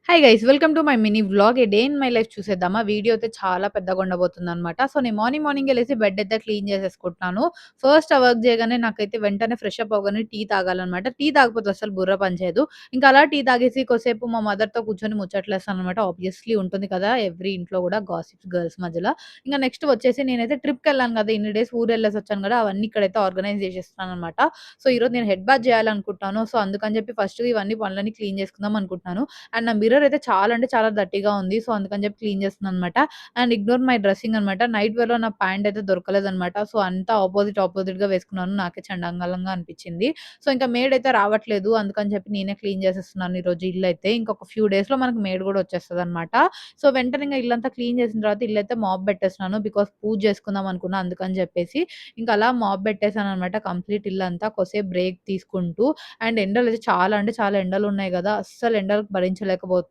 Hi guys! Welcome to my mini vlog. A day in my life చూసేద్దామా? Video అయితే చాలా పెద్దగా ఉండబోతుందనమాట. So, నేను మార్నింగే లేసి బెడ్ అయితే క్లీన్ చేసేసుకుంటున్నాను. ఫస్ట్ ఆ వర్క్ చేయగానే నాకైతే వెంటనే ఫ్రెష్ అప్ అవ్వగానే టీ తాగాలనమాట. టీ తాగకపోతే అస్సలు బుర్ర పనిచేయదు. ఇంకా అలా టీ తాగేసి కొద్దిసేపు మా మదర్‌తో కూర్చొని ముచ్చట్లేస్తాననమాట. ఆబ్వియస్లీ ఉంటుంది కదా! ఎవ్రి ఇంట్లో కూడా గాసిప్స్ గర్ల్స్ మధ్యల. ఇంక నెక్స్ట్ వచ్చేసి నేనైతే ట్రిప్‌కెళ్ళాను కదా! ఇన్ని డేస్ ఊరెళ్ళేసొచ్చాను కదా! అవన్నీ ఇక్కడైతే ఆర్గనైజ్ చేసేస్తున్నాననమాట. సో, ఈరోజు నేను హెడ్ బాత్ చేయాలనుకుంటున్నాను. సో, అందుకని చెప్పి ఫస్ట్ ఇవన్నీ పనులన్నీ క్లీన్ చేసుకుందాం అనుకుంటున్నాను. అండ్ నా మిర్రర్ అయితే చాలా అంటే చాలా డర్టీగా ఉంది. సో, అందుకని చెప్పి క్లీన్ చేస్తున్నాననమాట. అండ్ ఇగ్నోర్ మై డ్రెసింగ్ అనమాట. నైట్ వేర్‌లో నా ప్యాంట్ అయితే దొరకలేదనమాట. సో, అంతా అపోజిట్‌గా వేసుకున్నాను. నాకే చండాలంగా అనిపించింది. సో, ఇంకా మేడ్ అయితే రావట్లేదు. అందుకని చెప్పి నేనే క్లీన్ చేసేస్తున్నాను ఈరోజు ఇల్లయితే. ఇంకొక ఫ్యూ డేస్‌లో మనకు మేడ్ కూడా వచ్చేస్తదనమాట. సో, వెంటనే ఇంగ ఇల్లంతా క్లీన్ చేసిన తర్వాత ఇల్లయితే మాప్ పెట్టేస్తున్నాను. బికాజ్ పూజ చేసుకుందాం అనుకున్నా అందుకని చెప్పేసి. ఇంక అలా మాప్ పెట్టేసాననమాట కంప్లీట్ ఇల్లంతా. కొద్దిసేపు బ్రేక్ తీసుకుంటూ అండ్ ఎండలయితే చాలా అంటే చాలా ఎండలున్నాయి గదా! అస్సలు ఎండలకు భరించలేకపోతున్నాననమాట.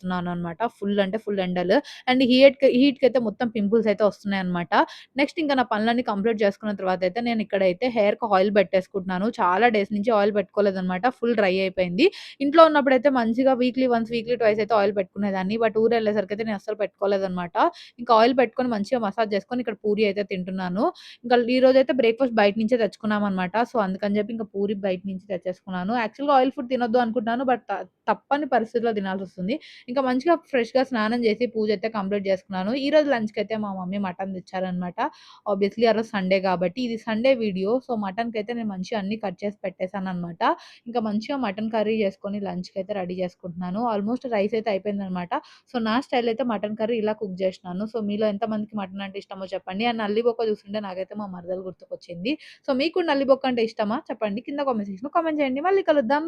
ఫుల్ అంటే ఫుల్ ఎండలు. అండ్ హీట్‌కయితే మొత్తం పింపుల్స్ అయితే వస్తున్నాయన్నమాట. నెక్స్ట్ ఇంకా నా పనులన్నీ కంప్లీట్ చేసుకున్న తర్వాతయితే నేను ఇక్కడైతే హెయిర్‌కి ఆయిల్ పెట్టేసుకుంటున్నాను. చాలా డేస్ నుంచి ఆయిల్ పెట్టుకోలేదన్నమాట. ఫుల్ డ్రై అయిపోయింది. ఇంట్లో ఉన్నప్పుడైతే మంచిగా వీక్లీ వన్స్, వీక్లీ ట్వైస్ అయితే ఆయిల్ పెట్టుకునేదాన్ని. బట్ ఊరెళ్ళేసరికయితే నేను అస్సలు పెట్టుకోలేదన్నమాట. ఇంకా ఆయిల్ పెట్టుకొని మంచిగా మసాజ్ చేసుకొని ఇక్కడ పూరి అయితే తింటున్నాను. ఇంకా ఈరోజైతే బ్రేక్‌ఫాస్ట్ బయట నుంచే తెచ్చుకున్నామనమాట. సో, అందుకని చెప్పి ఇంక పూరి బయట నుంచి తెచ్చేసుకున్నాను. యాక్చువల్‌గా ఆయిల్ ఫుడ్ తినొద్దు అనుకుంటున్నాను. బట్ తప్పని పరిస్థితిలో తినాల్సొస్తుంది. ఇంకా మంచిగా ఫ్రెష్‌గా స్నానం చేసి పూజ అయితే కంప్లీట్ చేసుకున్నాను. ఈరోజు లంచ్‌కైతే మా మమ్మీ మటన్ తెచ్చారనమాట. ఆబ్వియస్లీ ఆ రోజు సండే కాబట్టి. ఇది సండే వీడియో. సో, మటన్‌కైతే నేను మంచిగా అన్నీ కట్ చేసి పెట్టేసాననమాట. ఇంకా మంచిగా మటన్ కర్రీ చేసుకొని లంచ్‌కైతే రెడీ చేసుకుంటున్నాను. ఆల్మోస్ట్ రైస్ అయితే అయిపోయిందనమాట. సో, నా స్టైల్ అయితే మటన్ కర్రీ ఇలా కుక్ చేసినాను. సో, మీలో ఎంతమందికి మటన్ అంటే ఇష్టమో చెప్పండి. అండ్ నల్లి బొక్క చూస్తుంటే నాకైతే మా మరదలు గుర్తుకొచ్చింది. సో, మీకు నల్లి బొక్క అంటే ఇష్టమా? చెప్పండి. కింద కామెంట్ సెక్షన్‌లో కామెంట్ చేయండి. మళ్ళీ కలుద్దాం.